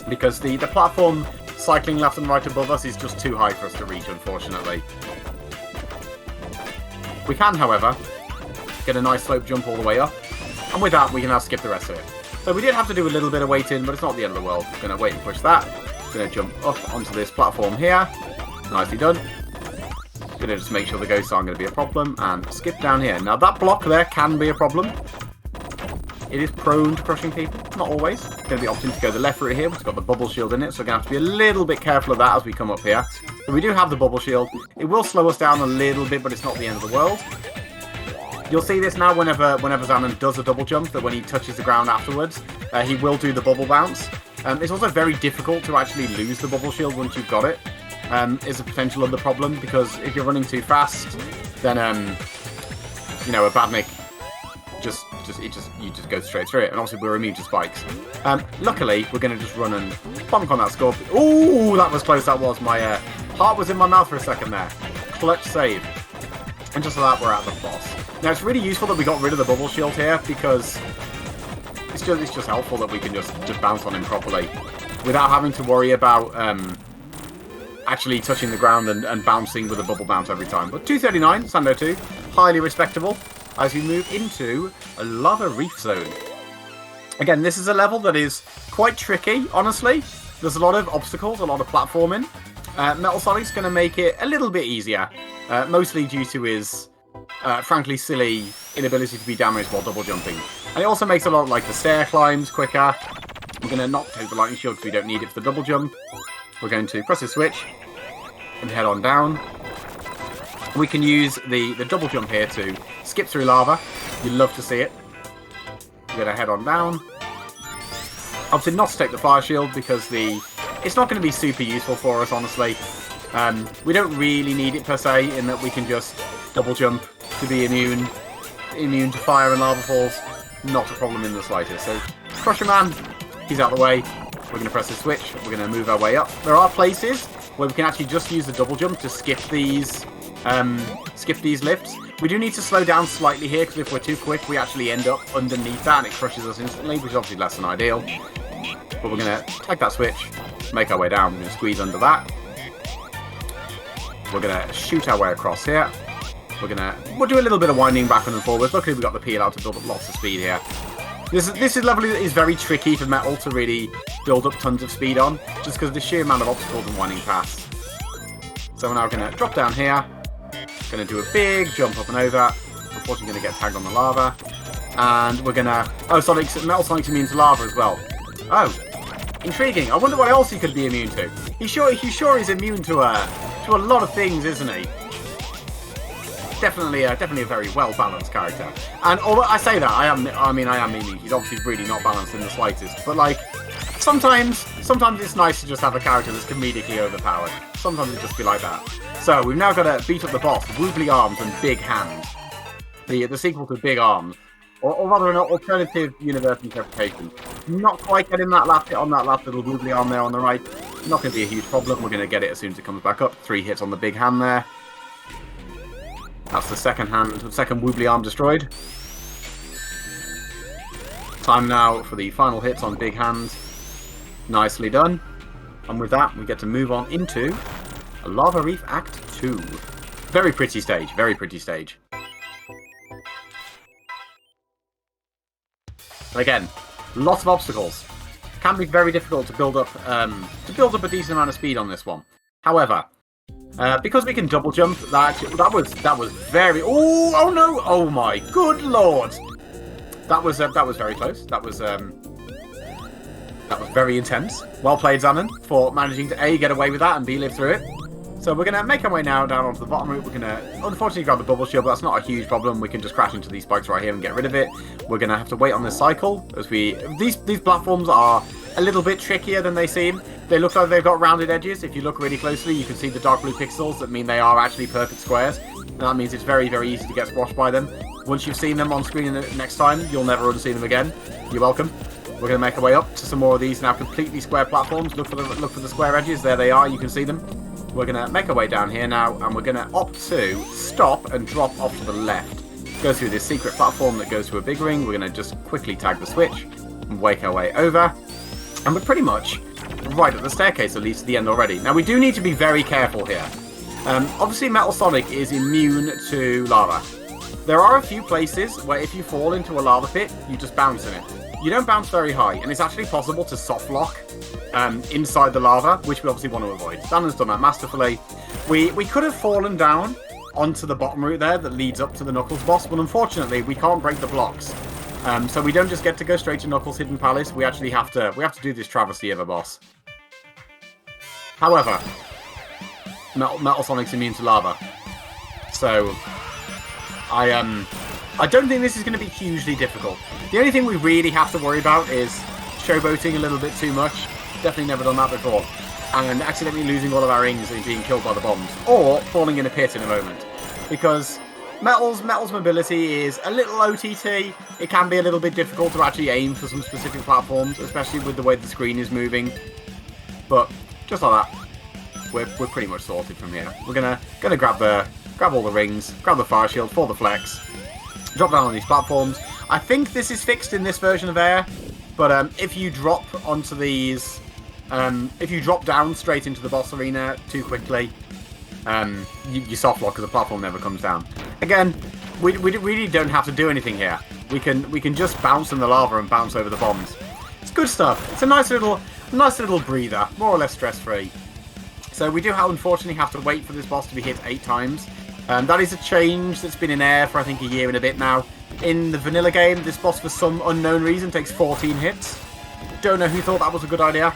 Because the platform cycling left and right above us is just too high for us to reach, unfortunately. We can, however, get a nice slope jump all the way up. And with that, we can now skip the rest of it. So we did have to do a little bit of waiting, but it's not the end of the world. We're going to wait and push that. We're going to jump up onto this platform here. Nicely done. Going to just make sure the ghosts aren't going to be a problem and skip down here. Now that block there can be a problem. It is prone to crushing people, not always. It's going to be opting to go the left route here, which has got the bubble shield in it, so we're going to have to be a little bit careful of that as we come up here. But we do have the bubble shield. It will slow us down a little bit, but it's not the end of the world. You'll see this now whenever Xanon does a double jump, that when he touches the ground afterwards, he will do the bubble bounce. It's also very difficult to actually lose the bubble shield once you've got it. Is a potential of the problem, because if you're running too fast, then you know, a badnik you just go straight through it, and obviously we're immune to spikes. Luckily, we're going to just run and bonk on that scorpion. Ooh, that was close. That was. My heart was in my mouth for a second there. Clutch save, and just like that, we're out of the boss. Now it's really useful that we got rid of the bubble shield here, because it's just helpful that we can just bounce on him properly without having to worry about actually touching the ground and bouncing with a bubble bounce every time. But 239, Sando 2, highly respectable as we move into a lava reef zone. Again, this is a level that is quite tricky, honestly. There's a lot of obstacles, a lot of platforming. Metal Sonic's going to make it a little bit easier, mostly due to his, frankly, silly inability to be damaged while double jumping. And it also makes a lot like the stair climbs quicker. We're going to not take the lightning shield because we don't need it for the double jump. We're going to press the switch and head on down. We can use the double jump here to skip through lava. You'd love to see it. We're going to head on down. Obviously not to take the fire shield because it's not going to be super useful for us, honestly. We don't really need it per se, in that we can just double jump to be immune to fire and lava falls. Not a problem in the slightest. So Crusher Man, he's out of the way. We're going to press the switch. We're going to move our way up. There are places where we can actually just use the double jump to skip these lifts. We do need to slow down slightly here because if we're too quick, we actually end up underneath that and it crushes us instantly, which is obviously less than ideal. But we're going to take that switch, make our way down. We're going to squeeze under that. We're going to shoot our way across here. We'll do a little bit of winding back and forwards. Luckily, we've got the peel out to build up lots of speed here. This is level that is very tricky for Metal to really build up tons of speed on, just because of the sheer amount of obstacles and winding paths. So we're now going to drop down here. Going to do a big jump up and over. Unfortunately, going to get tagged on the lava. And we're going to... Oh, Metal Sonic's immune to lava as well. Oh, intriguing. I wonder what else he could be immune to. He's sure he's immune to a lot of things, isn't he? Definitely a very well-balanced character. And although I say that, I am meaning he's obviously really not balanced in the slightest. But like, sometimes it's nice to just have a character that's comedically overpowered. Sometimes it just be like that. So we've now got to beat up the boss, Woobly Arms and Big Hand. The sequel to Big Arms. Or rather an alternative universe interpretation. Not quite getting that last hit on that last little Woobly Arm there on the right. Not going to be a huge problem. We're going to get it as soon as it comes back up. 3 hits on the Big Hand there. That's the second Woobly Arm destroyed. Time now for the final hits on Big Hand. Nicely done. And with that, we get to move on into a Lava Reef Act 2. Very pretty stage, very pretty stage. Again, lots of obstacles. Can be very difficult to build up a decent amount of speed on this one. However, because we can double jump, that was very... Oh no! Oh my good lord! That was very close. That was very intense. Well played, Zanon, for managing to A, get away with that, and B, live through it. So we're going to make our way now down onto the bottom route. We're going to, unfortunately, grab the bubble shield, but that's not a huge problem. We can just crash into these spikes right here and get rid of it. We're going to have to wait on this cycle as these platforms are a little bit trickier than they seem. They look like they've got rounded edges. If you look really closely, you can see the dark blue pixels that mean they are actually perfect squares. And that means it's very, very easy to get squashed by them. Once you've seen them on screen next time, you'll never unsee them again. You're welcome. We're going to make our way up to some more of these now completely square platforms. Look for the square edges. There they are. You can see them. We're going to make our way down here now, and we're going to opt to stop and drop off to the left. Go through this secret platform that goes to a big ring. We're going to just quickly tag the switch and wake our way over. And we're pretty much right at the staircase, at least to the end already. Now, we do need to be very careful here. Obviously, Metal Sonic is immune to lava. There are a few places where if you fall into a lava pit, you just bounce in it. You don't bounce very high, and it's actually possible to soft lock inside the lava, which we obviously want to avoid. Stanley's done that masterfully. We could have fallen down onto the bottom route there that leads up to the Knuckles boss, but unfortunately we can't break the blocks. So we don't just get to go straight to Knuckles' Hidden Palace. We actually have to do this travesty of a boss. However, Metal Sonic's immune to lava, so I don't think this is going to be hugely difficult. The only thing we really have to worry about is showboating a little bit too much. Definitely never done that before. And accidentally losing all of our rings and being killed by the bombs. Or falling in a pit in a moment. Because Metal's mobility is a little OTT. It can be a little bit difficult to actually aim for some specific platforms, especially with the way the screen is moving. But just like that, we're pretty much sorted from here. We're gonna grab all the rings, grab the fire shield for the flex, drop down on these platforms. I think this is fixed in this version of Air, but if you drop onto these If you drop down straight into the boss arena too quickly, you soft lock because the platform never comes down. Again, we really don't have to do anything here. We can just bounce in the lava and bounce over the bombs. It's good stuff. It's a nice little breather, more or less stress-free. So we do, unfortunately, have to wait for this boss to be hit 8 times. That is a change that's been in air for, I think, a year and a bit now. In the vanilla game, this boss, for some unknown reason, takes 14 hits. Don't know who thought that was a good idea.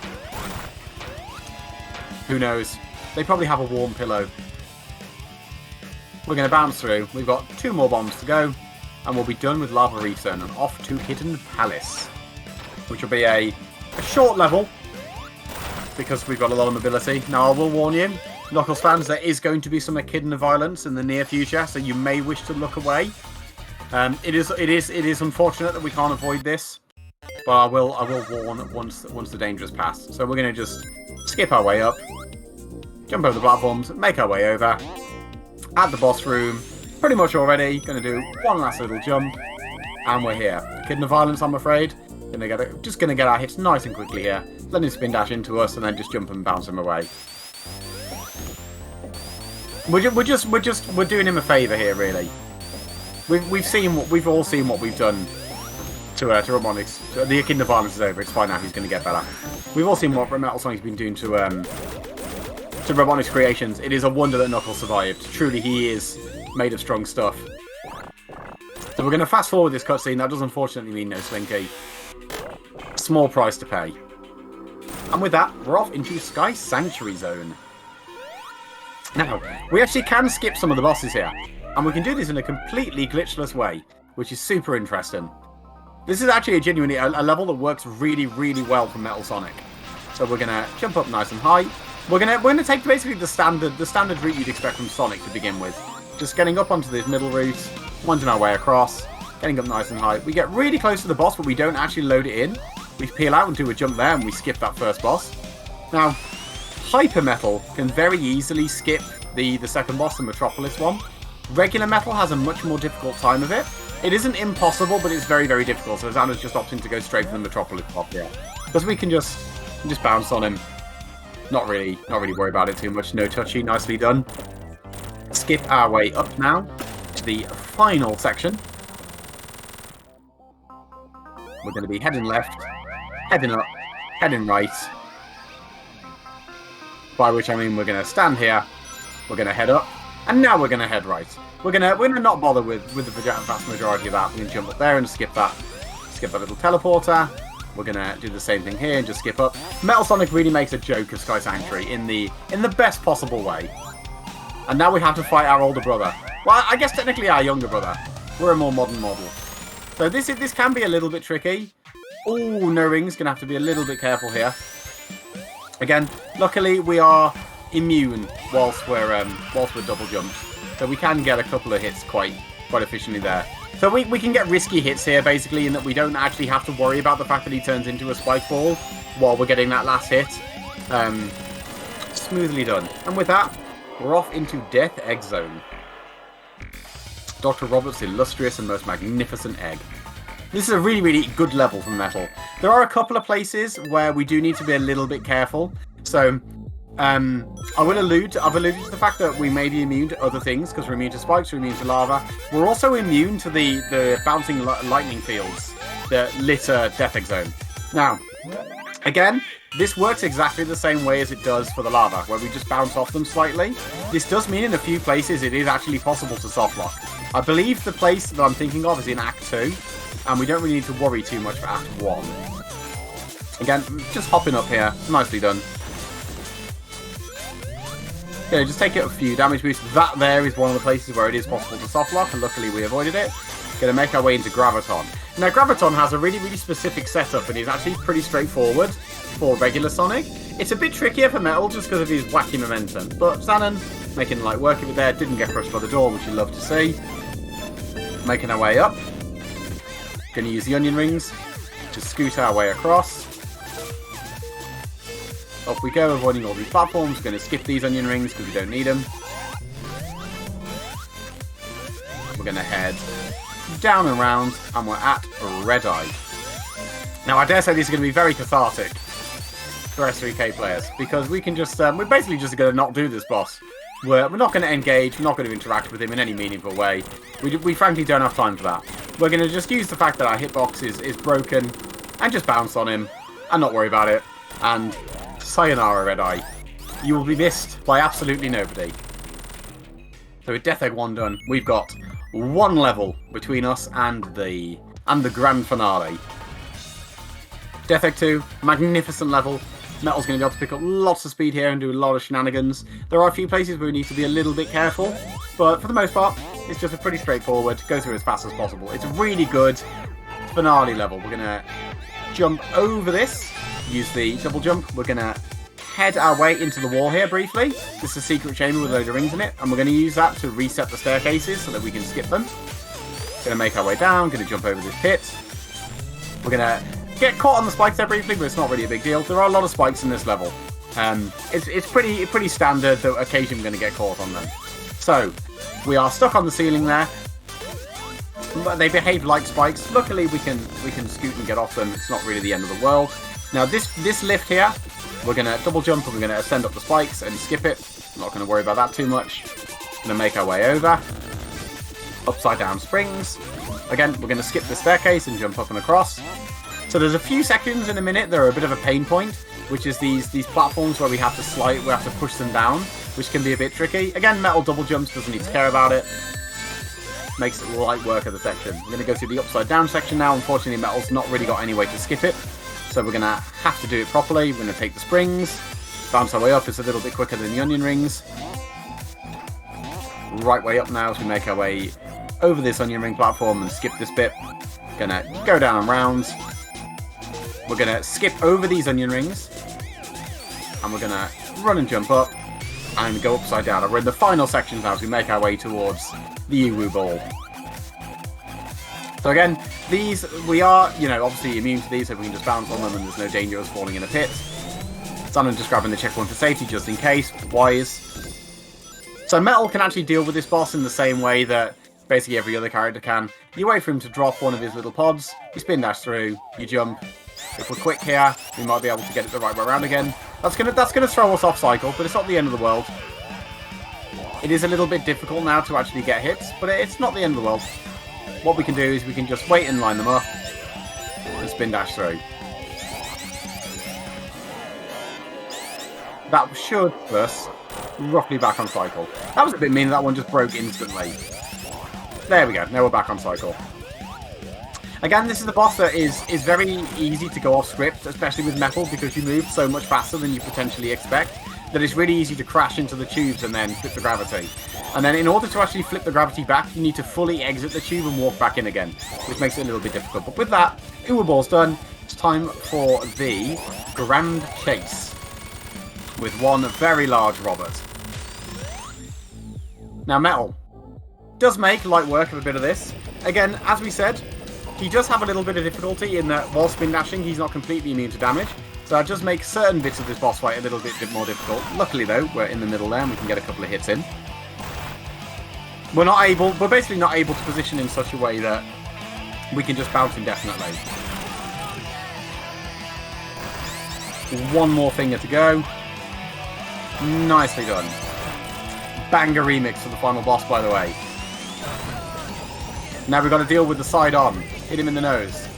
Who knows? They probably have a warm pillow. We're going to bounce through. We've got 2 more bombs to go, and we'll be done with Lava Return and off to Hidden Palace, which will be a short level, because we've got a lot of mobility. Now, I will warn you, Knuckles fans, there is going to be some echidna violence in the near future, so you may wish to look away. It is unfortunate that we can't avoid this, but I will warn once the danger has passed. So we're going to just skip our way up, jump over the platforms, make our way over, at the boss room, pretty much already. Going to do one last little jump, and we're here. Echidna violence, I'm afraid. Just going to get our hits nice and quickly here. Let him spin dash into us, and then just jump and bounce him away. We're doing him a favour here, really. We've all seen what we've done to Robotnik's. The Echidna violence is over. It's fine now. He's going to get better. We've all seen what Metal Sonic's been doing to Robotnik's creations. It is a wonder that Knuckles survived. Truly, he is made of strong stuff. So we're going to fast forward this cutscene. That does unfortunately mean no Slinky. Small price to pay. And with that, we're off into Sky Sanctuary Zone. Now, we actually can skip some of the bosses here. And we can do this in a completely glitchless way, which is super interesting. This is actually genuinely a level that works really, really well for Metal Sonic. So we're going to jump up nice and high. We're gonna take basically the standard route you'd expect from Sonic to begin with. Just getting up onto this middle route, winding our way across, getting up nice and high. We get really close to the boss, but we don't actually load it in. We peel out and do a jump there, and we skip that first boss. Now, Hyper Metal can very easily skip the second boss, the Metropolis one. Regular Metal has a much more difficult time of it. It isn't impossible, but it's very, very difficult. So Xana's just opting to go straight for the Metropolis boss here, because we can just bounce on him. Not really worry about it too much. No touchy, nicely done. Skip our way up now to the final section. We're going to be heading left, heading up, heading right. By which I mean we're going to stand here, we're going to head up, and now we're going to head right. We're going to not bother with the vast majority of that. We're going to jump up there and skip that little teleporter. We're going to do the same thing here and just skip up. Metal Sonic really makes a joke of Sky Sanctuary in the best possible way. And now we have to fight our older brother. Well, I guess technically our younger brother. We're a more modern model. So this can be a little bit tricky. Oh, no rings. Going to have to be a little bit careful here. Again, luckily we are immune whilst we're double jumped. So we can get a couple of hits quite efficiently there. So we can get risky hits here, basically, in that we don't actually have to worry about the fact that he turns into a spike ball while we're getting that last hit. Smoothly done. And with that, we're off into Death Egg Zone. Dr. Robert's illustrious and most magnificent egg. This is a really, really good level from Metal. There are a couple of places where we do need to be a little bit careful. So, I've alluded to the fact that we may be immune to other things, because we're immune to spikes, we're immune to lava. We're also immune to the bouncing lightning fields that litter Death Egg Zone. Now, again, this works exactly the same way as it does for the lava, where we just bounce off them slightly. This does mean in a few places it is actually possible to softlock. I believe the place that I'm thinking of is in Act 2, and we don't really need to worry too much for Act 1. Again, just hopping up here, nicely done. Okay, just take it a few damage boosts. That there is one of the places where it is possible to softlock, and luckily we avoided it. Going to make our way into Graviton. Now, Graviton has a really, really specific setup, and is actually pretty straightforward for regular Sonic. It's a bit trickier for Metal just because of his wacky momentum, but Xanon making light work of it there, didn't get crushed by the door, which you love to see. Making our way up. Going to use the onion rings to scoot our way across. Up we go, avoiding all these platforms. Going to skip these onion rings because we don't need them. We're going to head down and round, and we're at Red Eye. Now, I dare say these are going to be very cathartic. for S3K players because we can just we're basically just going to not do this boss. We're not going to engage. We're not going to interact with him in any meaningful way. We frankly don't have time for that. We're going to just use the fact that our hitbox is broken and just bounce on him and not worry about it. And sayonara, Red Eye. You will be missed by absolutely nobody. So with Death Egg 1 done, we've got one level between us and the grand finale. Death Egg 2, magnificent level. Metal's going to be able to pick up lots of speed here and do a lot of shenanigans. There are a few places where we need to be a little bit careful, but for the most part, it's just a pretty straightforward, go through as fast as possible. It's a really good finale level. We're going to jump over this, use the double jump. We're going to head our way into the wall here briefly. This is a secret chamber with a load of rings in it, and we're going to use that to reset the staircases so that we can skip them. Going to make our way down, going to jump over this pit. We're going to get caught on the spikes there briefly, but it's not really a big deal. There are a lot of spikes in this level. It's pretty standard that occasionally we're going to get caught on them. So, we are stuck on the ceiling there. But they behave like spikes. Luckily, we can scoot and get off them. It's not really the end of the world. Now, this lift here, we're going to double jump and we're going to ascend up the spikes and skip it. I'm not going to worry about that too much. Going to make our way over. Upside down springs. Again, we're going to skip the staircase and jump up and across. So there's a few sections in a minute that are a bit of a pain point, which is these platforms where we have to slide, we have to push them down, which can be a bit tricky. Again, Metal double jumps, doesn't need to care about it. Makes it light work of the section. We're going to go through the upside down section now. Unfortunately, Metal's not really got any way to skip it, so we're going to have to do it properly. We're going to take the springs, bounce our way up. It's a little bit quicker than the onion rings. Right way up now as we make our way over this onion ring platform and skip this bit. Gonna go down in rounds. We're going to skip over these onion rings, and we're going to run and jump up, and go upside down. And we're in the final sections now as we make our way towards the Uwu Ball. So again, these, we are, obviously immune to these, so we can just bounce on them and there's no danger of us falling in a pit. Simon just grabbing the checkpoint for safety just in case, wise. So Metal can actually deal with this boss in the same way that basically every other character can. You wait for him to drop one of his little pods, you spin dash through, you jump. If we're quick here, we might be able to get it the right way around again. That's gonna throw us off cycle, but it's not the end of the world. It is a little bit difficult now to actually get hits, but it's not the end of the world. What we can do is we can just wait and line them up and spin dash through. That should put us roughly back on cycle. That was a bit mean, that one just broke instantly. There we go, now we're back on cycle. Again, this is a boss that is very easy to go off script, especially with Metal, because you move so much faster than you potentially expect, that it's really easy to crash into the tubes and then flip the gravity. And then in order to actually flip the gravity back, you need to fully exit the tube and walk back in again, which makes it a little bit difficult. But with that, Uwu Ball's done. It's time for the Grand Chase with one very large Robert. Now, Metal does make light work of a bit of this. Again, as we said, he does have a little bit of difficulty in that while spin dashing, he's not completely immune to damage. So that does make certain bits of this boss fight a little bit more difficult. Luckily though, we're in the middle there and we can get a couple of hits in. We're basically not able to position in such a way that we can just bounce indefinitely. One more finger to go. Nicely done. Banger remix for the final boss, by the way. Now we've got to deal with the side on. Hit him in the nose.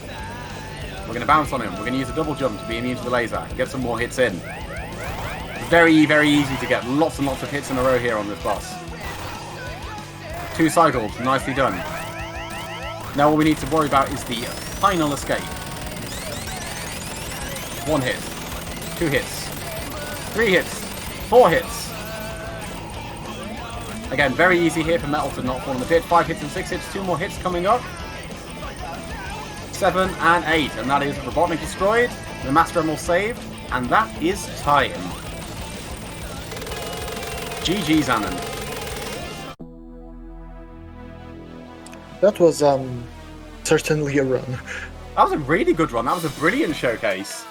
We're going to bounce on him. We're going to use a double jump to be immune to the laser and get some more hits in. Very, very easy to get lots and lots of hits in a row here on this boss. 2 cycles. Nicely done. Now all we need to worry about is the final escape. 1 hit. 2 hits. 3 hits. 4 hits. Again, very easy here for Metal to not fall in the pit. 5 hits and 6 hits. 2 more hits coming up. 7 and 8. And that is Robotnik destroyed. The Master Emerald saved. And that is time. GG, Zanon. That was certainly a run. That was a really good run. That was a brilliant showcase.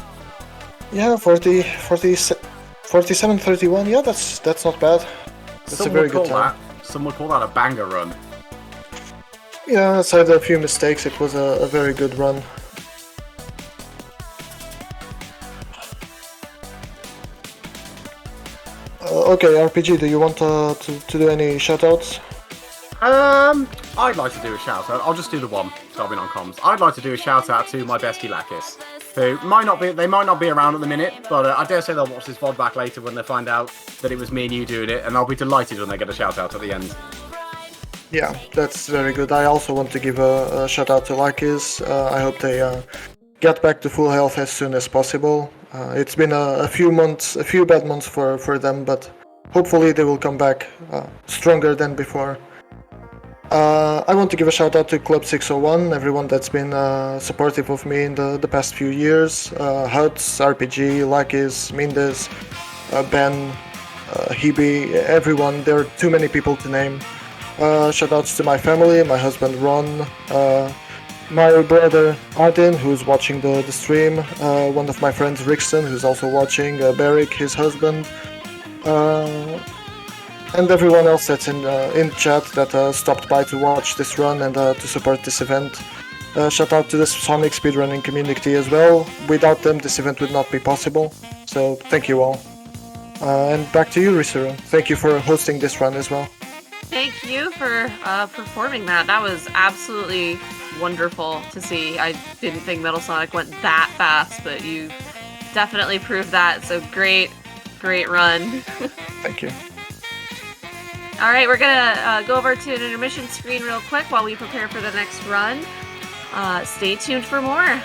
Yeah, 47-31. Yeah, that's not bad. That's a very good time. Some would call that a banger run. Yeah, aside a few mistakes, it was a very good run. Okay, RPG, do you want to do any shoutouts? I'd like to do a shout out. I'll just do the one, so I've been on comms. I'd like to do a shout out to my bestie Lakis, who might not be around at the minute, but I dare say they'll watch this VOD back later when they find out that it was me and you doing it, and I'll be delighted when they get a shout out at the end. Yeah, that's very good. I also want to give a shout out to Lakis. I hope they get back to full health as soon as possible. It's been a few bad months for them, but hopefully they will come back stronger than before. I want to give a shout out to Club 601, everyone that's been supportive of me in the past few years. Huts, RPG, Lakis, Mindes, Ben, Hebe, everyone. There are too many people to name. Shoutouts to my family, my husband Ron, my brother Arden, who's watching the stream, one of my friends Rickson, who's also watching, Barrick, his husband, and everyone else that's in chat that stopped by to watch this run and to support this event. Shout out to the Sonic speedrunning community as well. Without them, this event would not be possible. So thank you all. And back to you, Risuru. Thank you for hosting this run as well. Thank you for performing that. That was absolutely wonderful to see. I didn't think Metal Sonic went that fast, but you definitely proved that. So great run. Thank you. All right, we're gonna go over to an intermission screen real quick while we prepare for the next run. Stay tuned for more.